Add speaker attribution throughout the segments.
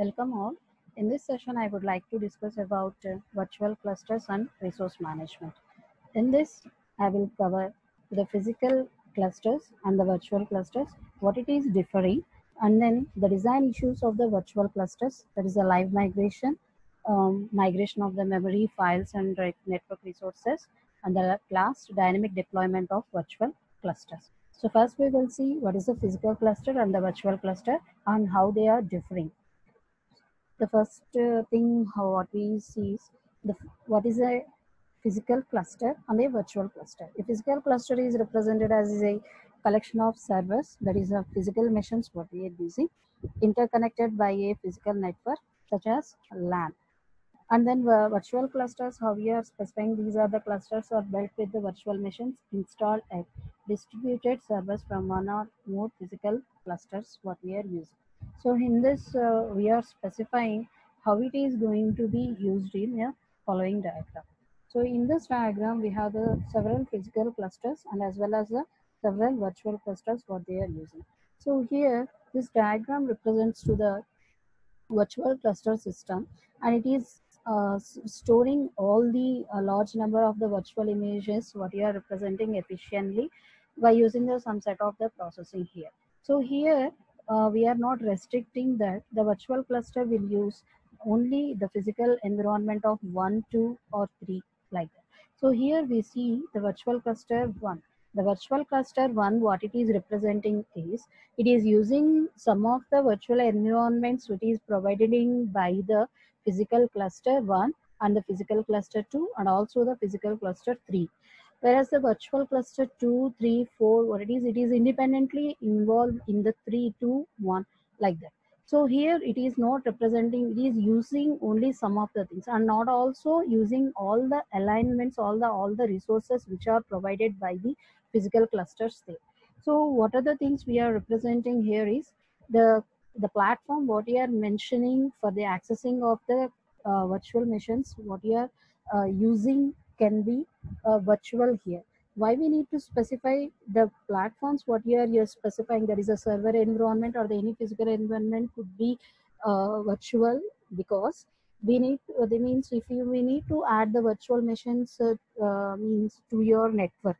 Speaker 1: Welcome all. In this session, I would like to discuss about virtual clusters and resource management. In this, I will cover the physical clusters and the virtual clusters, what it is differing, and then the design issues of the virtual clusters, that is a live migration, migration of the memory files and network resources, and the last dynamic deployment of virtual clusters. So first we will see what is the physical cluster and the virtual cluster and how they are differing. The first thing what we see is what is a physical cluster and a virtual cluster. A physical cluster is represented as a collection of servers, that is a physical machines what we are using, interconnected by a physical network such as LAN. And then virtual clusters, how we are specifying, these are the clusters are built with the virtual machines installed at distributed servers from one or more physical clusters what we are using. So in this, we are specifying how it is going to be used in a following diagram. So in this diagram, we have the several physical clusters and as well as the several virtual clusters what they are using. So here, this diagram represents to the virtual cluster system, and it is storing all the large number of the virtual images what you are representing efficiently by using the some set of the processing here. So here we are not restricting that the virtual cluster will use only the physical environment of 1, 2 or 3 like that. So here we see the virtual cluster 1. The virtual cluster 1, what it is representing is it is using some of the virtual environments which is provided by the physical cluster 1 and the physical cluster 2 and also the physical cluster 3. Whereas the virtual cluster 2, 3, 4, what it is independently involved in the 3, 2, 1 like that. So here it is not representing, it is using only some of the things and not also using all the alignments, all the resources which are provided by the physical clusters there. So what are the things we are representing here is the platform what you are mentioning for the accessing of the virtual machines what you are using can be virtual here. Why we need to specify the platforms what you're specifying, that is a server environment or the any physical environment could be virtual, because we need that means if you we need to add the virtual machines means to your network,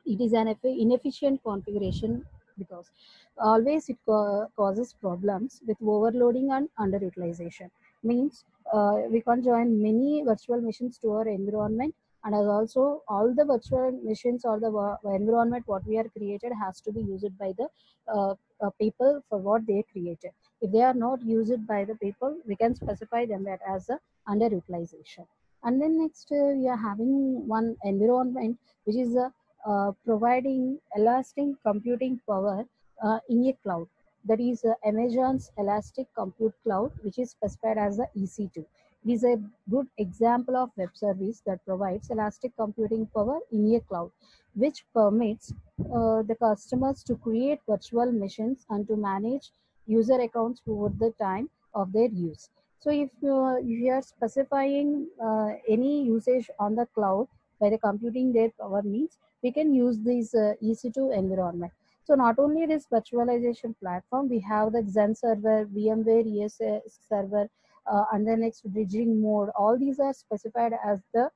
Speaker 1: it is an inefficient configuration because always it causes problems with overloading and underutilization. Means we can join many virtual machines to our environment, and as also all the virtual machines or the environment what we are created has to be used by the people for what they created. If they are not used by the people, we can specify them that as a underutilization. And then next we are having one environment which is a providing elastic computing power in a cloud. That is Amazon's Elastic Compute Cloud, which is specified as the EC2. It is a good example of web service that provides elastic computing power in a cloud, which permits the customers to create virtual machines and to manage user accounts over the time of their use. So if you are specifying any usage on the cloud by the computing their power means, we can use this EC2 environment. So not only this virtualization platform, we have the Xen server, VMware ES server, and the next bridging mode. All these are specified as the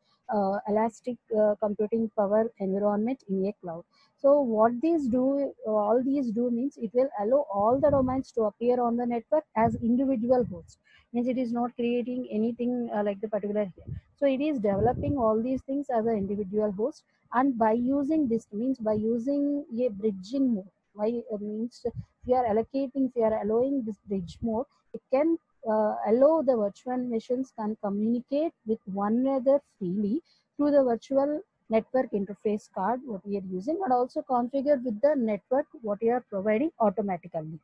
Speaker 1: elastic computing power environment in a cloud. So what these do, all these do means it will allow all the domains to appear on the network as individual hosts. Means it is not creating anything like the particular here. So it is developing all these things as an individual host, and by using this means by using a bridging mode, why means if you are allocating, if you are allowing this bridge mode, it can allow the virtual machines can communicate with one another freely through the virtual network interface card what we are using, and also configure with the network what you are providing automatically.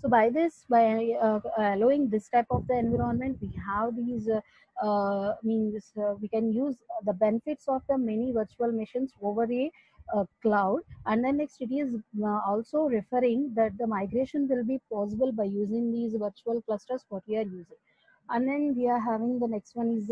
Speaker 1: So by this, by allowing this type of the environment, we have these means we can use the benefits of the many virtual machines over a cloud. And then next it is also referring that the migration will be possible by using these virtual clusters what we are using. And then we are having the next one is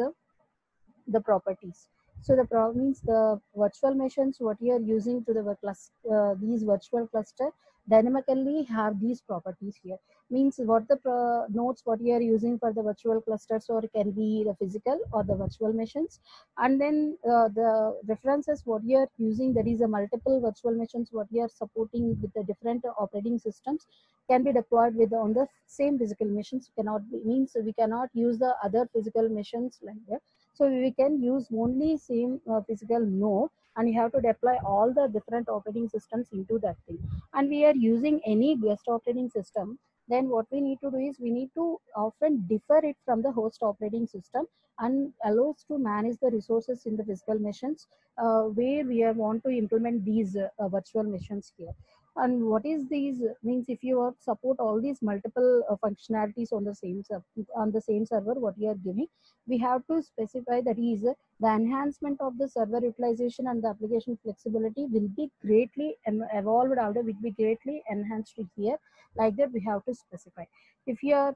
Speaker 1: the properties. So the means the virtual machines what you are using to the these virtual cluster dynamically have these properties here. Means what the nodes what you are using for the virtual clusters, or can be the physical or the virtual machines. And then the references what you are using, that is a multiple virtual machines what you are supporting with the different operating systems, can be deployed with on the same physical machines. Cannot be, means we cannot use the other physical machines like that. So we can use only same physical node, and you have to deploy all the different operating systems into that thing. And we are using any guest operating system, then what we need to do is we need to often differ it from the host operating system, and allows to manage the resources in the physical machines where we want to implement these virtual machines here. And what is these means, if you want support all these multiple functionalities on the on the same server what you are giving, we have to specify that is the enhancement of the server utilization and the application flexibility will be greatly evolved out, will be greatly enhanced here. Like that we have to specify. If you are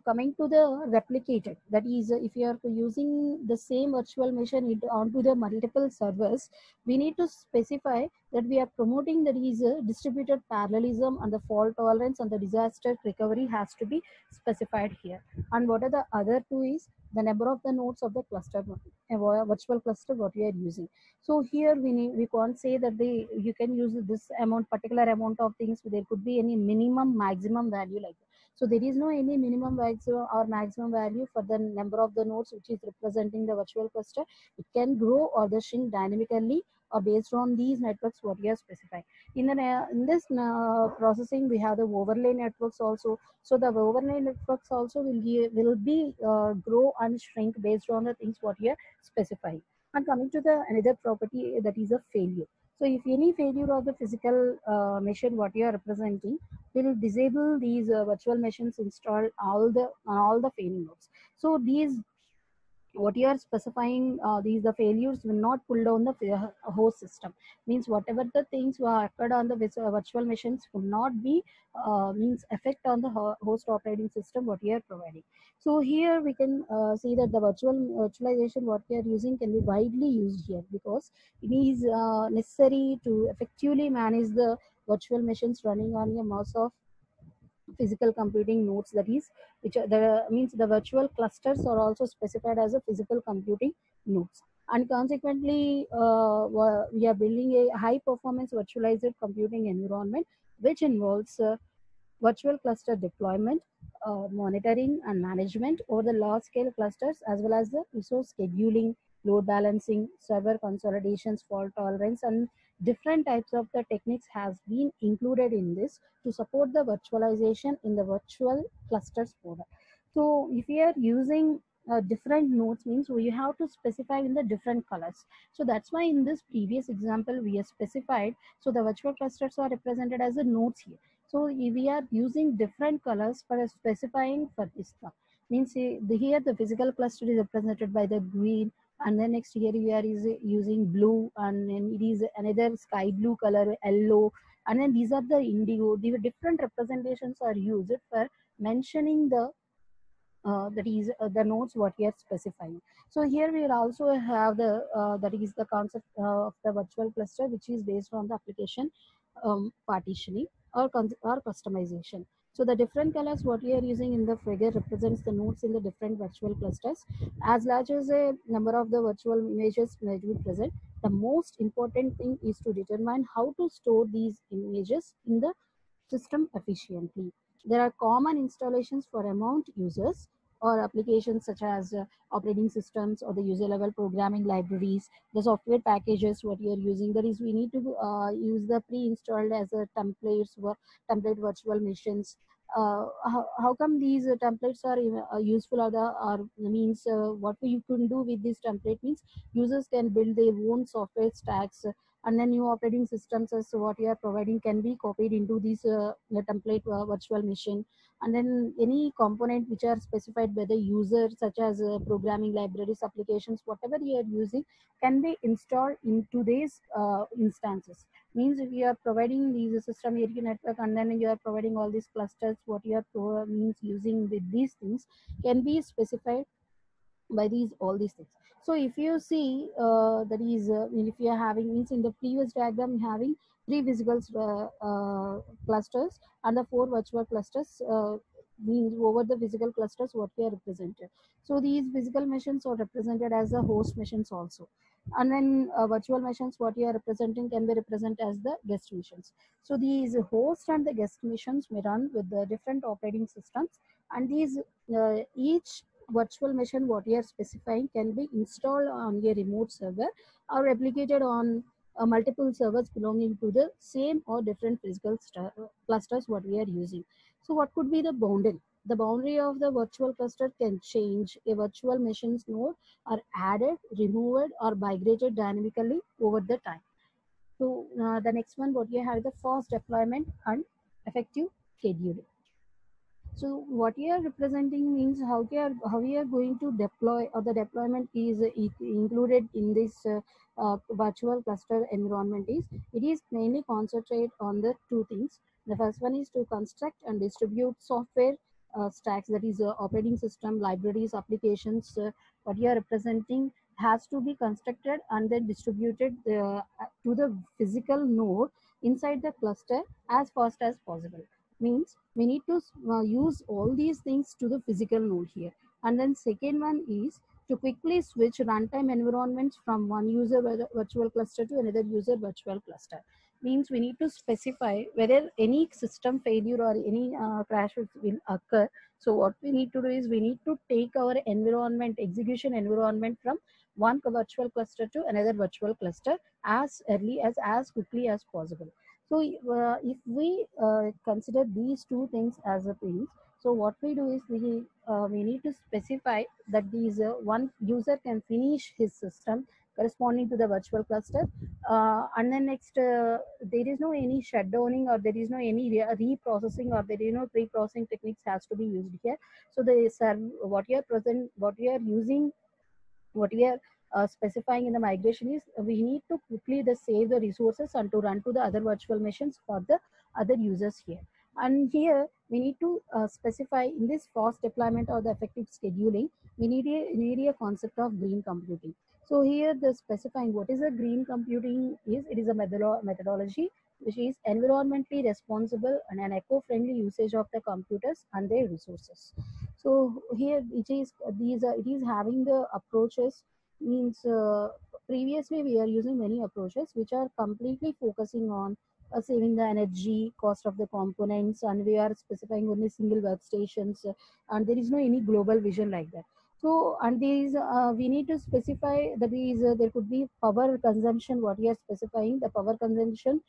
Speaker 1: coming to the replicated, that is if you are using the same virtual machine onto the multiple servers, we need to specify that we are promoting that is distributed parallelism, and the fault tolerance and the disaster recovery has to be specified here. And what are the other two is the number of the nodes of the cluster, virtual cluster what we are using. So here we can't say that you can use this amount, particular amount of things. There could be any minimum maximum value like that. So there is no any minimum value or maximum value for the number of the nodes which is representing the virtual cluster. It can grow or the shrink dynamically or based on these networks what we are specifying. In this processing, we have the overlay networks also. So the overlay networks also will be grow and shrink based on the things what we are specifying. And coming to the another property, that is a failure. So if any failure of the physical machine what you are representing, will disable these virtual machines installed all the failing nodes. So these what you are specifying, these the failures will not pull down the host system. Means whatever the things were occurred on the virtual machines will not be means effect on the host operating system what you are providing. So here we can see that the virtualization what we are using can be widely used here, because it is necessary to effectively manage the virtual machines running on a mass of physical computing nodes, that is which are the means the virtual clusters are also specified as a physical computing nodes. And consequently we are building a high performance virtualized computing environment which involves virtual cluster deployment, monitoring and management over the large scale clusters, as well as the resource scheduling, load balancing, server consolidations, fault tolerance, and different types of the techniques has been included in this to support the virtualization in the virtual clusters product. So if we are using different nodes, means we have to specify in the different colors. So that's why in this previous example we have specified, so the virtual clusters are represented as the nodes here. So we are using different colors for specifying for this stuff. Means here the physical cluster is represented by the green, and then next here we are using blue, and then it is another sky blue color, yellow, and then these are the indigo. The different representations are used for mentioning the that is the nodes what we are specifying. So here we will also have the that is the concept of the virtual cluster, which is based on the application partitioning or customization. So the different colors what we are using in the figure represents the nodes in the different virtual clusters. As large as a number of the virtual images may be present, the most important thing is to determine how to store these images in the system efficiently. There are common installations for amount users or applications such as operating systems or the user level programming libraries, the software packages what you are using. That is, we need to use the pre-installed as a template virtual machines. How come these templates are useful, or means what you can do with this template means users can build their own software stacks, and then new operating systems as what you are providing can be copied into this template virtual machine. And then any component which are specified by the user, such as programming libraries, applications, whatever you are using, can be installed into these instances. Means if you are providing these system area network, and then you are providing all these clusters what you are means using with these things, can be specified by these all these things. So if you see that is if you are having, means in the previous diagram having 3 physical clusters and the 4 virtual clusters, means over the physical clusters what we are represented. So these physical machines are represented as the host machines also, and then virtual machines what you are representing can be represented as the guest machines. So these host and the guest machines may run with the different operating systems, and these each virtual machine what you are specifying can be installed on a remote server or replicated on multiple servers belonging to the same or different physical clusters what we are using. So what could be the boundary? The boundary of the virtual cluster can change. A virtual machine's node are added, removed, or migrated dynamically over the time. So the next one, what you have the fast deployment and effective scheduling. So what you are representing means how we are going to deploy, or the deployment is included in this virtual cluster environment is, it is mainly concentrate on the two things. The first one is to construct and distribute software stacks, that is operating system, libraries, applications. What you are representing has to be constructed and then distributed to the physical node inside the cluster as fast as possible. Means we need to use all these things to the physical node here. And then second one is to quickly switch runtime environments from one user virtual cluster to another user virtual cluster. Means we need to specify whether any system failure or any crash will occur. So what we need to do is we need to take our environment, execution environment, from one virtual cluster to another virtual cluster as early as quickly as possible. So if we consider these two things as a thing, so what we do is we need to specify that these one user can finish his system corresponding to the virtual cluster, and then next there is no any shutdowning, or there is no any reprocessing, or there is no pre-processing techniques has to be used here. So the what you are using, what we are specifying in the migration is we need to quickly save the resources and to run to the other virtual machines for the other users here. And here we need to specify in this fast deployment or the effective scheduling, we need a concept of green computing. So here the specifying what is a green computing is, it is a methodology which is environmentally responsible and an eco-friendly usage of the computers and their resources. So here it is having the approaches, means previously we are using many approaches which are completely focusing on saving the energy cost of the components, and we are specifying only single workstations, and there is no any global vision like that. So and these we need to specify that there could be power consumption, what we are specifying the power consumption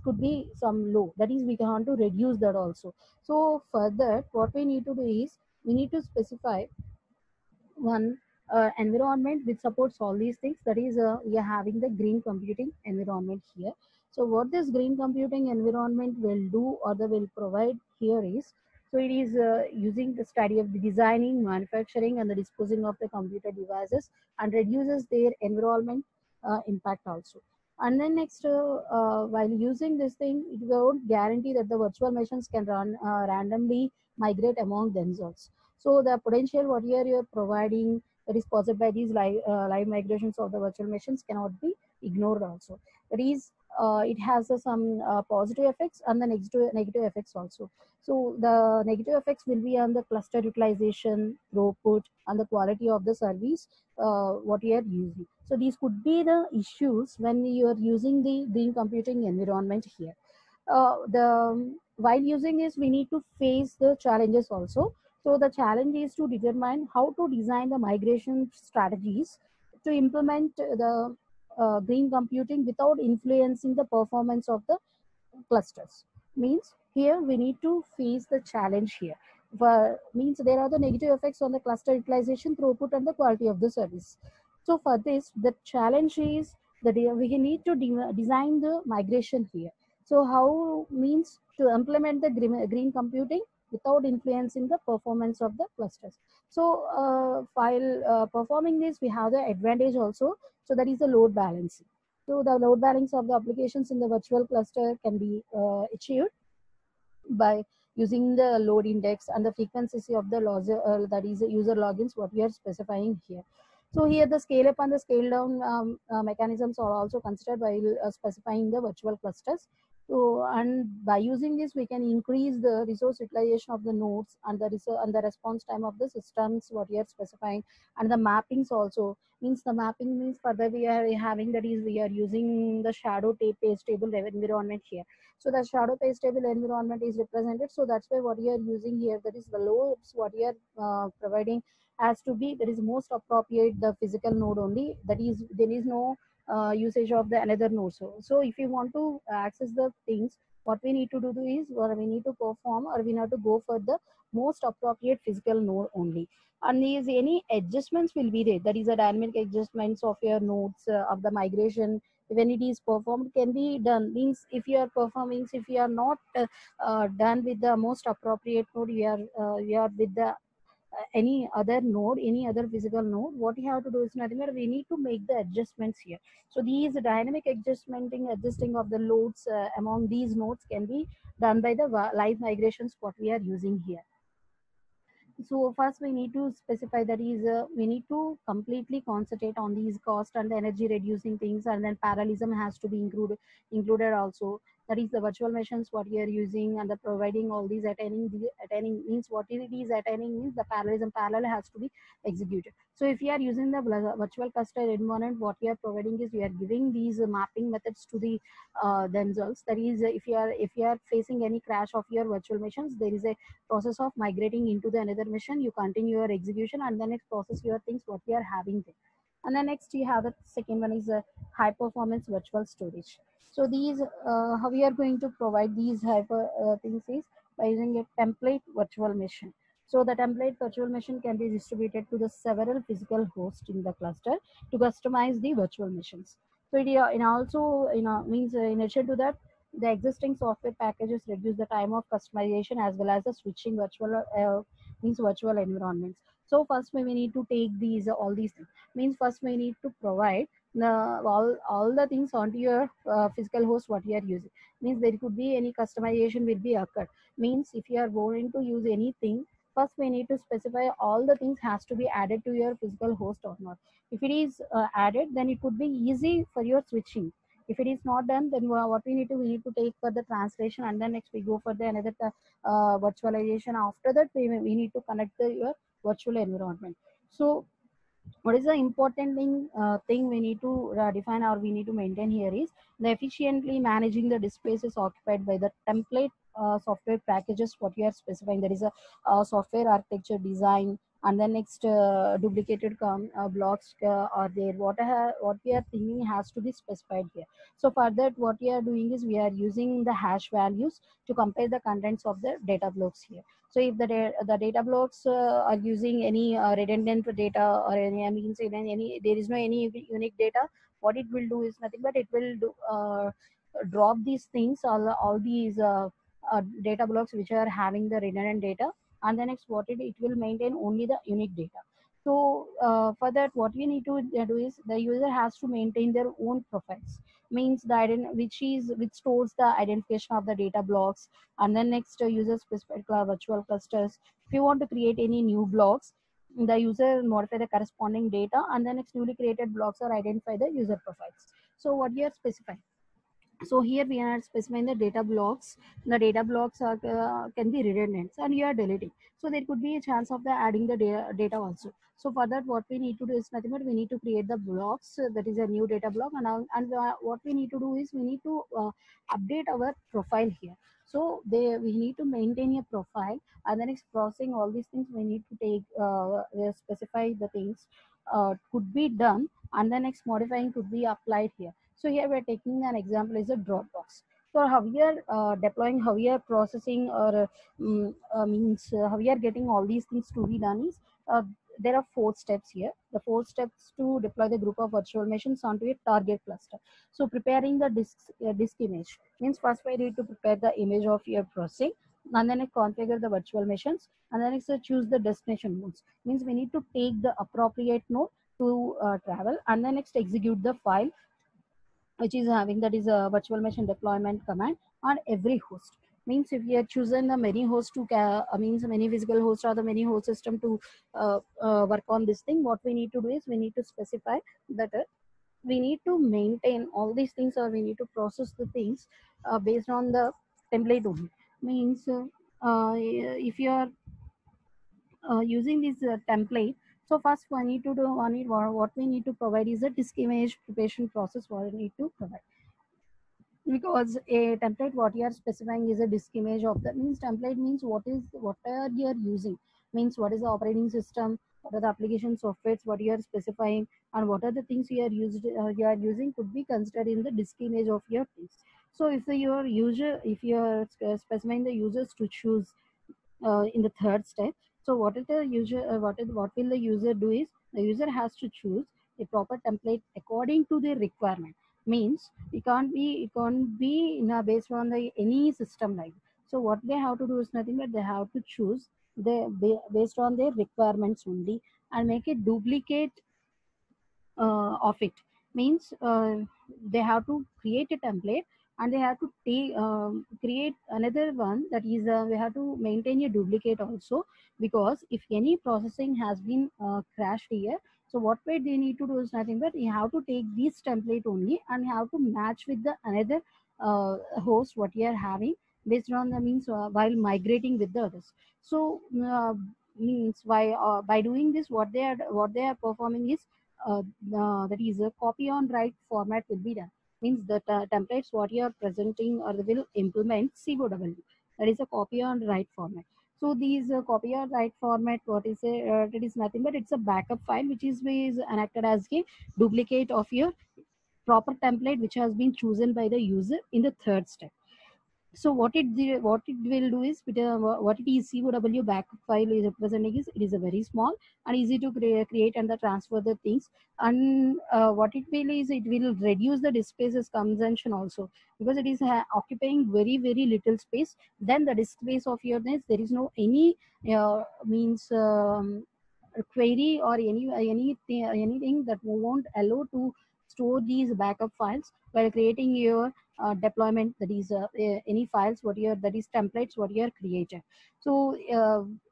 Speaker 1: could be some low, that is we want to reduce that also. So for that what we need to do is we need to specify one environment which supports all these things, that is we are having the green computing environment here. So what this green computing environment will do or they will provide here is, so it is using the study of the designing, manufacturing and the disposing of the computer devices, and reduces their environment impact also. And then next while using this thing, it won't guarantee that the virtual machines can run randomly migrate among themselves. So the potential what here you're providing that is caused by these live migrations of the virtual machines cannot be ignored also. That is, it has some positive effects and the negative effects also. So the negative effects will be on the cluster utilization, throughput, and the quality of the service what you are using. So these could be the issues when you are using the green computing environment here. The while using this, we need to face the challenges also. So the challenge is to determine how to design the migration strategies to implement the green computing without influencing the performance of the clusters. Means here we need to face the challenge here. Means there are the negative effects on the cluster utilization, throughput, and the quality of the service. So for this, the challenge is that we need to design the migration here. So how means to implement the green computing without influencing the performance of the clusters. So while performing this, we have the advantage also. So that is the load balancing. So the load balance of the applications in the virtual cluster can be achieved by using the load index and the frequency of the logs, that is user logins, what we are specifying here. So here the scale up and the scale down mechanisms are also considered while specifying the virtual clusters. So, and by using this, we can increase the resource utilization of the nodes and the response time of the systems what we are specifying, and the mappings also. Means the mapping means further we are having, that is we are using the shadow page table environment here. So the shadow page table environment is represented. So that's why what we are using here, that is the loads what we are providing has to be, that is most appropriate the physical node only, that is there is no usage of the another node. So if you want to access the things, what we need to do is, or we need to perform, or we need to go for the most appropriate physical node only. And these any adjustments will be there, that is a dynamic adjustments of your nodes of the migration when it is performed can be done. Means if you are performing, if you are not done with the most appropriate node, you are with the any other node, any other physical node, what you have to do is nothing but we need to make the adjustments here. So these dynamic adjusting of the loads among these nodes can be done by the live migrations what we are using here. So first we need to specify, that is we need to completely concentrate on these cost and the energy reducing things, and then parallelism has to be included also. That is the virtual machines what we are using, and the providing all these attaining means what it is attaining means the parallelism parallel has to be executed. So if you are using the virtual cluster environment, what we are providing is we are giving these mapping methods to the themselves. That is if you are facing any crash of your virtual machines, there is a process of migrating into the another machine, you continue your execution and then next process your things what we are having there. And then next you have the second one is a high performance virtual storage. So these how we are going to provide these hyper things is by using a template virtual machine. So the template virtual machine can be distributed to the several physical hosts in the cluster to customize the virtual machines. So it and also means in addition to that, the existing software packages reduce the time of customization as well as the switching means virtual environments. So first we need to take these all these things. Means first we need to provide the all the things onto your physical host what you are using. Means there could be any customization will be occurred. Means if you are going to use anything, first we need to specify all the things has to be added to your physical host or not. If it is added, then it could be easy for your switching. If it is not done, then what we need to take for the translation, and then next we go for the another virtualization. After that we need to connect your virtual environment. So what is the important thing we need to define or we need to maintain here is the efficiently managing the disk spaces occupied by the template software packages what you are specifying. There is a software architecture design, and then next duplicated blocks are there. What we are thinking has to be specified here. So for that what we are doing is we are using the hash values to compare the contents of the data blocks here. So if the data blocks are using any redundant data or any means any there is no any unique data, what it will do is nothing but it will do drop these things, all these data blocks which are having the redundant data, and then next what it will maintain only the unique data. So for that what we need to do is the user has to maintain their own profiles. Means the which stores the identification of the data blocks, and then next user specified virtual clusters. If you want to create any new blocks, the user modify the corresponding data, and then next newly created blocks are identify the user profiles. So what you are specifying, so here we are specifying the data blocks. The data blocks are can be redundant and you are deleting, so there could be a chance of the adding the data also. So for that what we need to do is nothing but we need to create the blocks, that is a new data block, and what we need to do is we need to update our profile here. So we need to maintain a profile, and then it's processing all these things we need to take specify the things could be done, and the next modifying could be applied here. So here we're taking an example is a Dropbox. So how we are deploying, how we are processing, or means how we are getting all these things to be done is there are 4 steps here. The 4 steps to deploy the group of virtual machines onto a target cluster. So preparing the disk image means first we need to prepare the image of your processing, and then configure the virtual machines, and then choose the destination nodes. Means we need to take the appropriate node to travel, and then next execute the file which is having, that is a virtual machine deployment command on every host. Means if you are chosen the many host to means many physical host or the many host system to work on this thing, what we need to do is we need to specify that we need to maintain all these things, or we need to process the things based on the template only. Means if you are using this template, so first we need to do what we need to provide is a disk image preparation process. What we need to provide, because a template what you are specifying is a disk image of the, means template means what are you are using, means what is the operating system, what are the application softwares what you are specifying, and what are the things you are using could be considered in the disk image of your things. So if you are specifying the users to choose in the third step. So what is the user what will the user do is the user has to choose a proper template according to the requirement. Means it can't be based on the any system like. So what they have to do is nothing but they have to choose based on their requirements only, and make a duplicate of it. Means they have to create a template, and they have to create another one, that is we have to maintain a duplicate also, because if any processing has been crashed here, so what way they need to do is nothing but you have to take this template only and you have to match with the another host what you are having, based on the means while migrating with the others. So means by doing this, what they are performing is uh, that is a copy on write format will be done. Means the templates what you are presenting or will implement COW, that is a copy on write format. So these copy or write format, what is it is nothing but it's a backup file which is enacted as a duplicate of your proper template which has been chosen by the user in the third step. So what it will do is what it is COW backup file is representing is it is a very small and easy to create and the transfer the things. And what it will is it will reduce the disk spaces consumption also, because it is occupying very little space. Then the disk space of your NAS, there is no any means query or anything that won't allow to store these backup files while creating your deployment, that is any files what you are, that is templates what you are created. So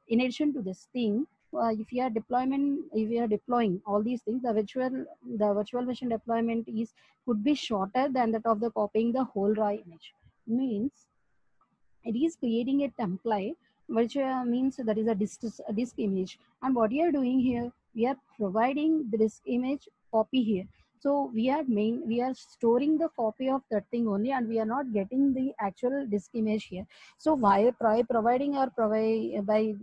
Speaker 1: in addition to this thing, if you are deploying all these things, the virtual machine deployment is could be shorter than that of the copying the whole raw image. Means it is creating a template which means that is a disk image, and what you are doing here, we are providing the disk image copy here. So we are storing the copy of that thing only, and we are not getting the actual disk image here. So by providing or provide by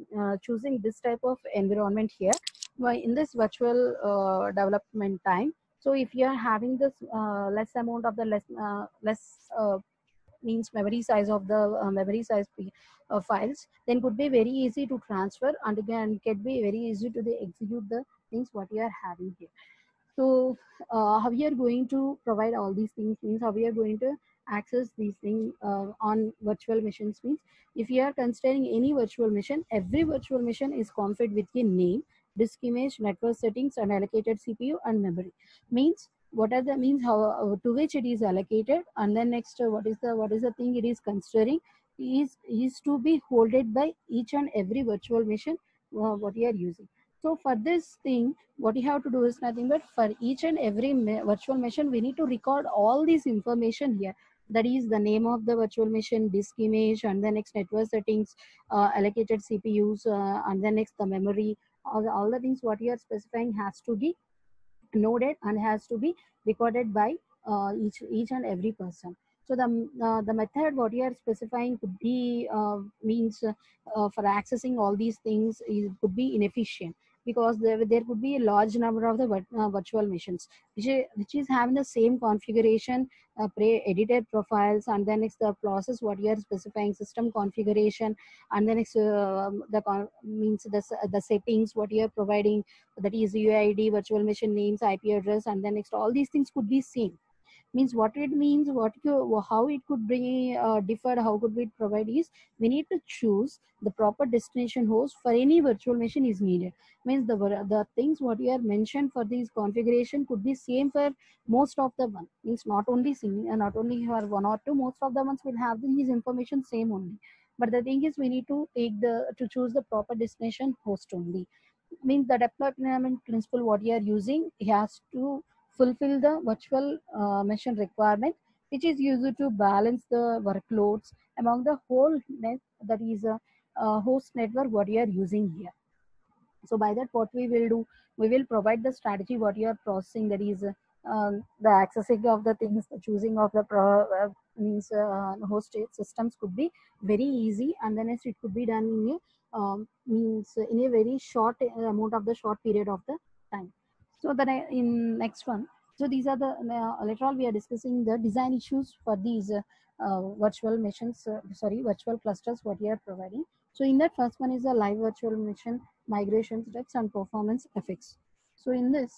Speaker 1: choosing this type of environment here, by in this virtual development time, so if you are having this less amount of the less means memory size of the files, then could be very easy to transfer, and again can be very easy to execute the things what you are having here. So how we are going to provide all these things, means how we are going to access these things on virtual machines. Means if you are considering any virtual machine, every virtual machine is configured with a name, disk image, network settings, and allocated CPU and memory. Means what are the means how to which it is allocated, and then next what is the thing it is considering is to be holded by each and every virtual machine what you are using. So for this thing, what you have to do is nothing but for each and every virtual machine, we need to record all this information here. That is the name of the virtual machine, disk image, and the next network settings, allocated CPUs, and then next the memory. All the things what you are specifying has to be noted and has to be recorded by each and every person. So the method what you are specifying could be means for accessing all these things could be inefficient, because there could be a large number of the virtual machines which is having the same configuration, pre-edited profiles, and then it's the process what you are specifying, system configuration, and then it's means the settings what you are providing, that is UID, virtual machine names, IP address, and then next all these things could be same. Means what it means, how it could be differ, how could we provide is we need to choose the proper destination host for any virtual machine is needed. Means the things what you have mentioned for this configuration could be same for most of the one. Means not only for one or two, most of the ones will have these information same only. But the thing is we need to choose the proper destination host only. Means the deployment principle what you are using has to fulfill the virtual machine requirement, which is used to balance the workloads among the whole net, that is a host network what you are using here. So by that what we will do, we will provide the strategy what you are processing, that is the accessing of the things, the choosing of the means host systems could be very easy, and then it could be done in a means in a very short amount of the short period of the time. So that in next one, so these are the later on we are discussing the design issues for these virtual machines, sorry, virtual clusters what we are providing. So in that, first one is a live virtual machine migration steps and performance effects. So in this,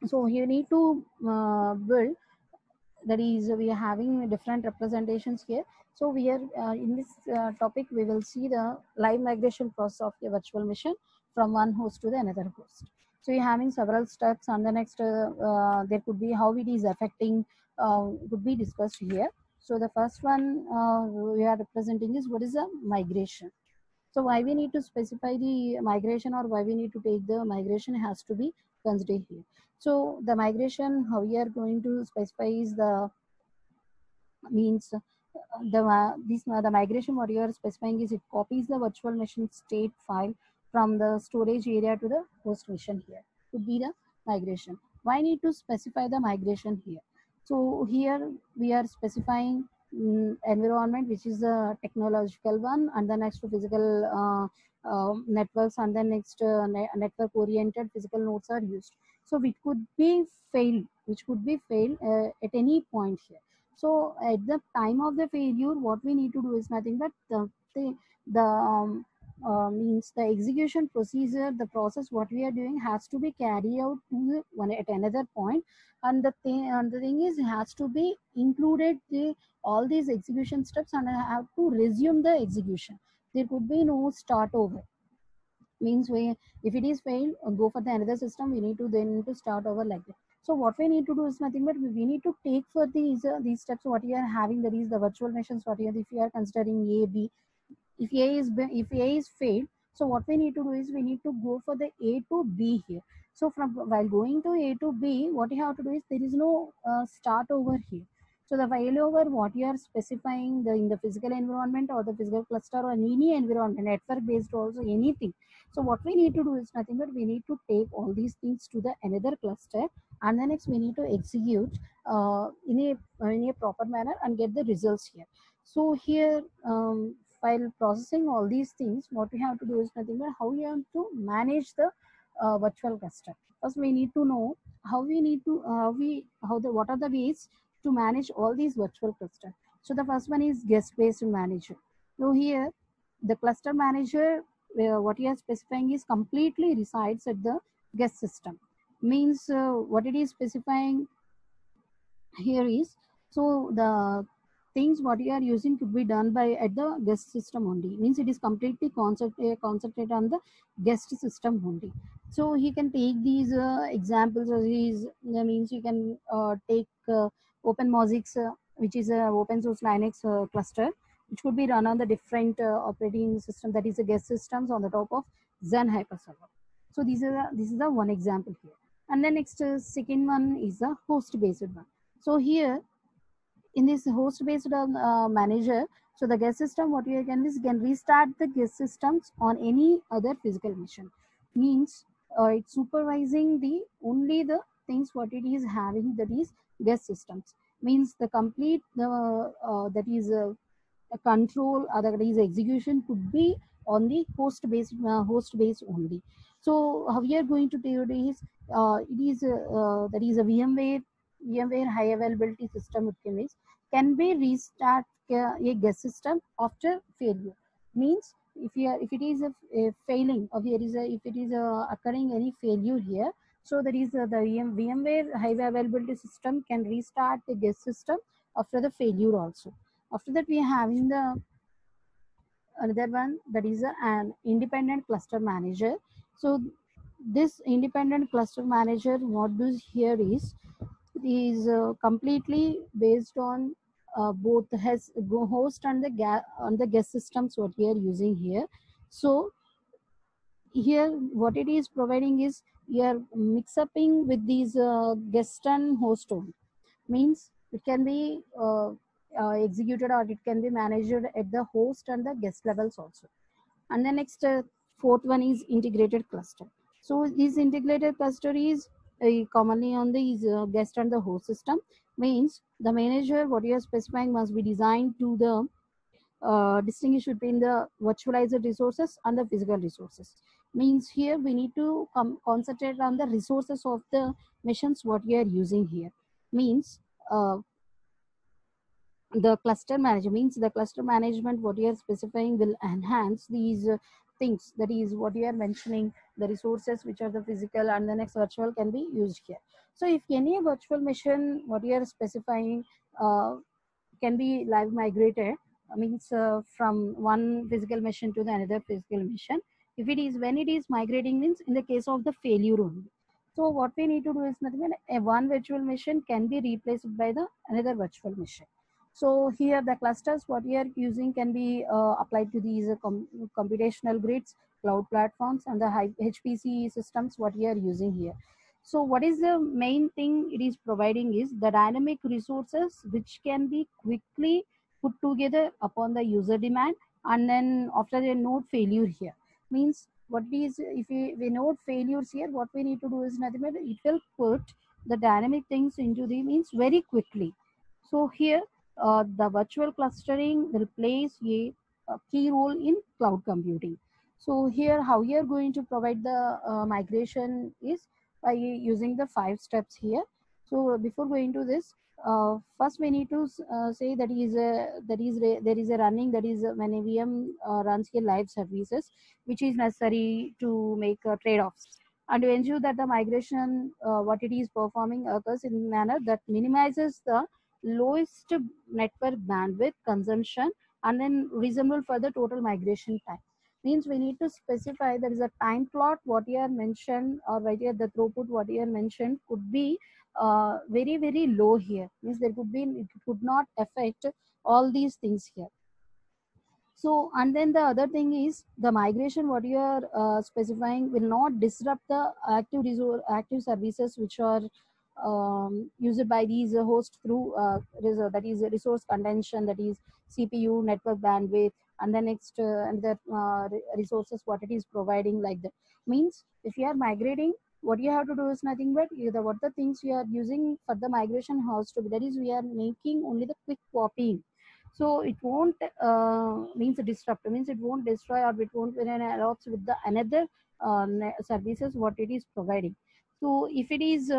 Speaker 1: so you need to build, that is we are having different representations here. So we are in this topic we will see the live migration process of a virtual machine from one host to the another host. So you're having several steps, and the next there could be how it is affecting could be discussed here. So the first one we are representing is what is a migration. So why we need to specify the migration, or why we need to take the migration has to be considered here. So the migration, how we are going to specify is the means the migration what you are specifying is it copies the virtual machine state file from the storage area to the host machine here. Could be the migration. Why need to specify the migration here? So here we are specifying environment, which is a technological one, and the next physical networks, and the next network oriented physical nodes are used. So which could be fail at any point here. So at the time of the failure, what we need to do is nothing but the means the execution procedure, the process what we are doing has to be carried out to one at another point, and the thing is it has to be included all these execution steps, and I have to resume the execution. There could be no start over. Means we, if it is failed, go for the another system, we need to then to start over like that. So what we need to do is nothing but we need to take for these steps what you are having, that is the virtual machines what you are, if you are considering a b, if A is failed, so what we need to do is we need to go for the A to B here. So from while going to A to B, what you have to do is there is no start over here. So the failover what you are specifying in the physical environment or the physical cluster or any environment, network based also anything. So what we need to do is nothing but we need to take all these things to the another cluster, and then next we need to execute in a proper manner and get the results here. So here while processing all these things, what we have to do is nothing but how we have to manage the virtual cluster. First, we need to know how we need to what are the ways to manage all these virtual cluster. So the first one is guest-based manager. So here, the cluster manager, what you are specifying is completely resides at the guest system. Means what it is specifying here is, so the things what you are using could be done by at the guest system only. Means it is completely concentrated on the guest system only. So he can take these examples, or these means you can take OpenMosix, which is a open source Linux cluster, which could be run on the different operating system, that is the guest systems on the top of Zen hyperserver. So this is the one example here. And then next second one is a host based one. So here in this host based manager, so the guest system what you can is can restart the guest systems on any other physical machine. Means it's supervising the only the things what it is having, that is guest systems. Means the complete that is a control, that is execution could be on the host based only. So how we are going to do it is it is that is a VMware high availability system can be restart a guest system after failure. Means if it is a failing, or there is a, if it is occurring any failure here, So that is the VMware high availability system can restart the guest system after the failure also. After that, we are having the another one, that is an independent cluster manager. So this independent cluster manager, what does here is completely based on both has host and the guest systems what we are using here. So here what it is providing is you are mix upping with these guest and host only. Means it can be executed or it can be managed at the host and the guest levels also. And the next fourth one is integrated cluster. So this integrated cluster is commonly on the guest and the host system. Means the manager what you are specifying must be designed to the distinguish between the virtualized resources and the physical resources. Means here we need to concentrate on the resources of the machines what we are using here. Means uh, the cluster manager means the cluster management what you are specifying will enhance these things, that is what you are mentioning, the resources which are the physical and the next virtual can be used here. So if any virtual machine what you are specifying uh, can be live migrated, means from one physical machine to the another physical machine. If it is when it is migrating means in the case of the failure only. So what we need to do is nothing but a one virtual machine can be replaced by the another virtual machine. So here the clusters what we are using can be applied to these computational grids, cloud platforms, and the high HPC systems what we are using here. So what is the main thing it is providing is the dynamic resources which can be quickly put together upon the user demand, and then after the node failure here. Means what is if we note failures here, what we need to do is nothing but it will put the dynamic things into the means very quickly. So here the virtual clustering will plays a key role in cloud computing. So here how we are going to provide the migration is by using the 5 steps here. So before going to this, first we need to say there is a running, that is when a VM runs here live services, which is necessary to make trade-offs and to ensure that the migration what it is performing occurs in a manner that minimizes the lowest network bandwidth consumption and then reasonable for the total migration time. Means we need to specify there is a time plot what you are mentioned, or right here the throughput what you are mentioned could be very low here. Means there could be, it could not affect all these things here. So, and then the other thing is the migration what you are specifying will not disrupt the active services which are used by these hosts through that is resource contention, that is CPU, network bandwidth, and the next another resources what it is providing like that. Means if you are migrating, what you have to do is nothing but what the things you are using for the migration has to be, that is we are making only the quick copying. So it won't means disrupt, means it won't destroy or it won't interrupt with the another services what it is providing. So if it is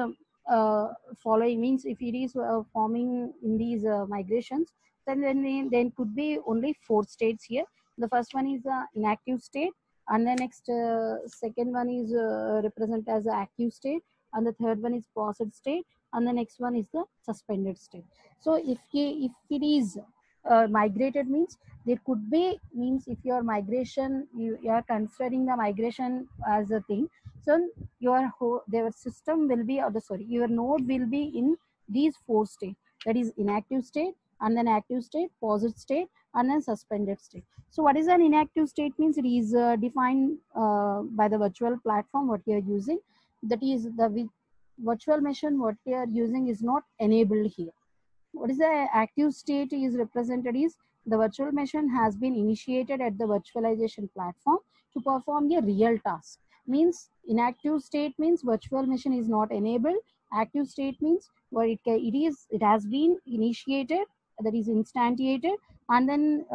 Speaker 1: following, means if it is forming in these migrations, then could be only 4 states here. The first one is inactive state, and the next second one is represent as the active state, and the third one is paused state, and the next one is the suspended state. So if it is migrated means there could be, means if your migration you are considering the migration as a thing, so their system will be, or the sorry, your node will be in these 4 states, that is inactive state, and then active state, paused state, and then suspended state. So what is an inactive state means it is defined by the virtual platform what you are using, that is the virtual machine what you are using is not enabled here. What is the active state is represented is the virtual machine has been initiated at the virtualization platform to perform a real task. Means inactive state means virtual machine is not enabled. Active state means where it has been initiated, that is instantiated, and then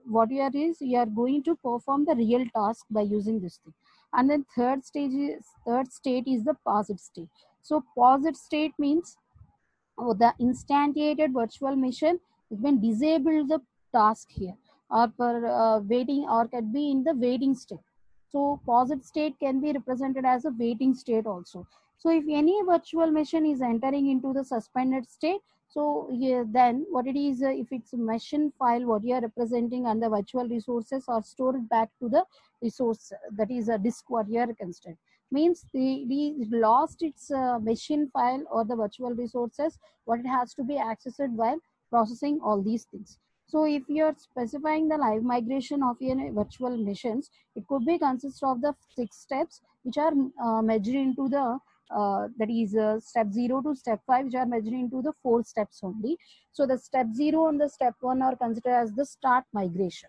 Speaker 1: what you are going to perform the real task by using this thing. And then third state is the paused state. So paused state means the instantiated virtual machine, it can disable the task here, or for waiting, or can be in the waiting state. So paused state can be represented as a waiting state also. So if any virtual machine is entering into the suspended state, so yeah, then what it is, if it's a machine file, what you are representing, and the virtual resources are stored back to the resource, that is a disk what you are considering. Means the lost its machine file or the virtual resources, what it has to be accessed while processing all these things. So if you're specifying the live migration of your virtual machines, it could be consist of the 6 steps which are measured into the that is step 0 to step 5, which are measured into the 4 steps only. So the step 0 and the step 1 are considered as the start migration.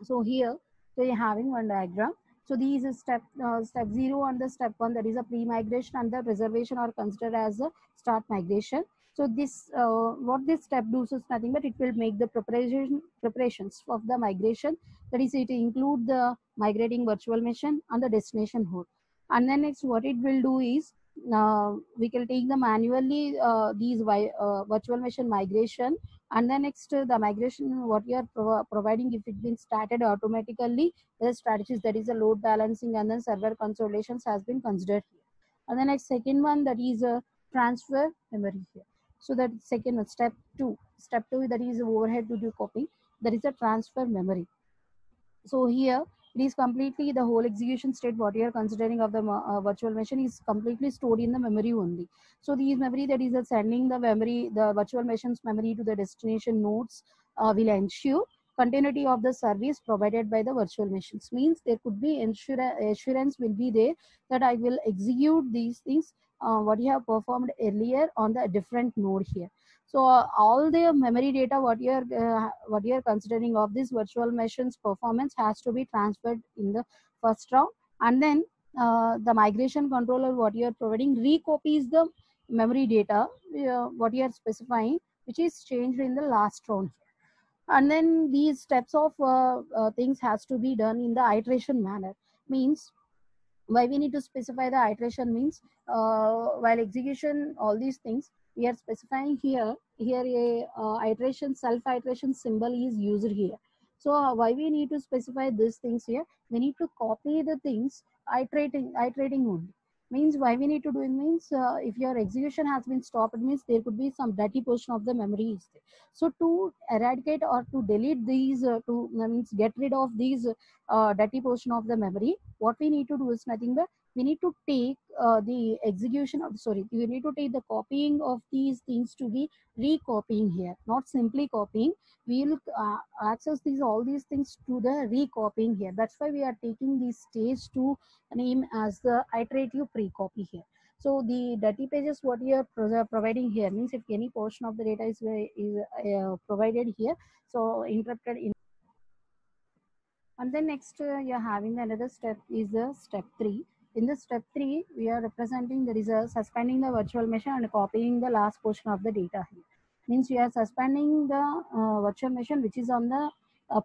Speaker 1: So here, so you're having one diagram. So these is step 0 and the step 1, that is a pre-migration and the reservation, are considered as a start migration. So this what this step does is nothing but it will make the preparations of the migration. That is, it include the migrating virtual machine and the destination host. And then next, what it will do is we can take the manually these virtual machine migration, and then next the migration what you are providing, if it's been started automatically, the strategies, that is a load balancing and then server consolidations has been considered here. And then next second one, that is a transfer memory here. So that second step 2, that is overhead to do copy, that is a transfer memory. So here it is completely the whole execution state what you are considering of the virtual machine is completely stored in the memory only. So these memory, that is sending the memory, the virtual machine's memory to the destination nodes will ensure continuity of the service provided by the virtual machines. Means there could be assurance will be there that I will execute these things what you have performed earlier on the different node here. So all the memory data what you are considering of this virtual machine's performance has to be transferred in the first round, and then the migration controller what you are providing recopies the memory data what you are specifying, which is changed in the last round. And then these steps of things has to be done in the iteration manner. Means why we need to specify the iteration means while execution all these things we are specifying here a iteration self iteration symbol is used here. So why we need to specify these things here, we need to copy the things iterating only. Means why we need to do it means if your execution has been stopped, it means there could be some dirty portion of the memory is there. So to eradicate or to delete these to means get rid of these dirty portion of the memory, what we need to do is nothing but we need to take the execution of sorry we need to take the copying of these things to be recopying here, not simply copying. We will access these all these things to the recopying here. That's why we are taking this stage to name as the iterative pre-copy here. So the dirty pages what you are providing here means if any portion of the data is provided here, so interrupted in. And then next, you're having another step is the step 3. In the step 3, we are representing there is a suspending the virtual machine and copying the last portion of the data here. Means we are suspending the virtual machine which is on the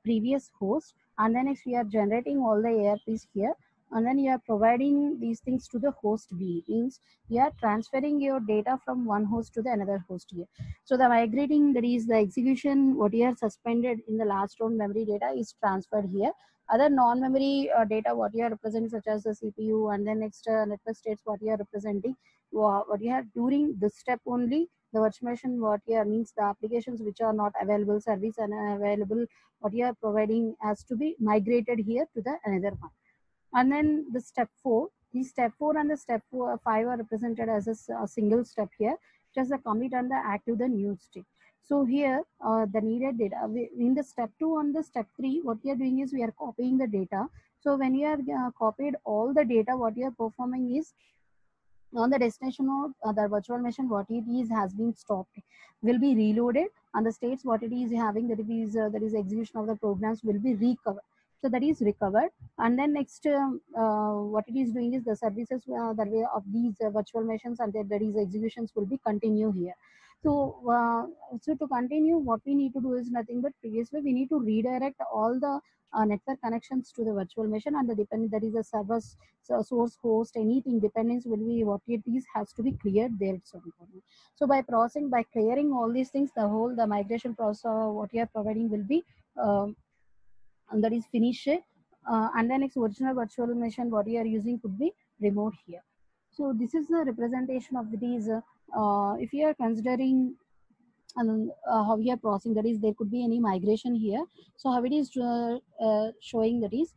Speaker 1: previous host, and then next we are generating all the ARPs here, and then you are providing these things to the host B. Means you are transferring your data from one host to the another host here. So the migrating, that is the execution what you are suspended in the last round memory data is transferred here. Other non-memory data what you are representing such as the CPU, and then next network states what you are representing, what you have during this step only, the virtual machine what you are means the applications which are not available service and available what you are providing has to be migrated here to the another one. And then the step 4, the step 4 and the step 5 are represented as a single step here, just the commit and the active the new state. So here the needed data in the step 2 and the step 3 what we are doing is we are copying the data. So when you are copied all the data what you are performing is on the destination node, the virtual machine what it is has been stopped will be reloaded, and the states what it is having, that is execution of the programs will be recovered. So that is recovered, and then next what it is doing is the services that way of these virtual machines and that is executions will be continue here. So to continue what we need to do is nothing but previously we need to redirect all the network connections to the virtual machine, and the dependent, that is the servers, so source host, anything dependence will be what it is has to be cleared there itself. So by clearing all these things, the migration process what you are providing will be and that is finished, and then its original virtual machine what you are using could be removed here. So this is the representation of these. If you are considering how we are processing, that is there could be any migration here. So how it is showing, that is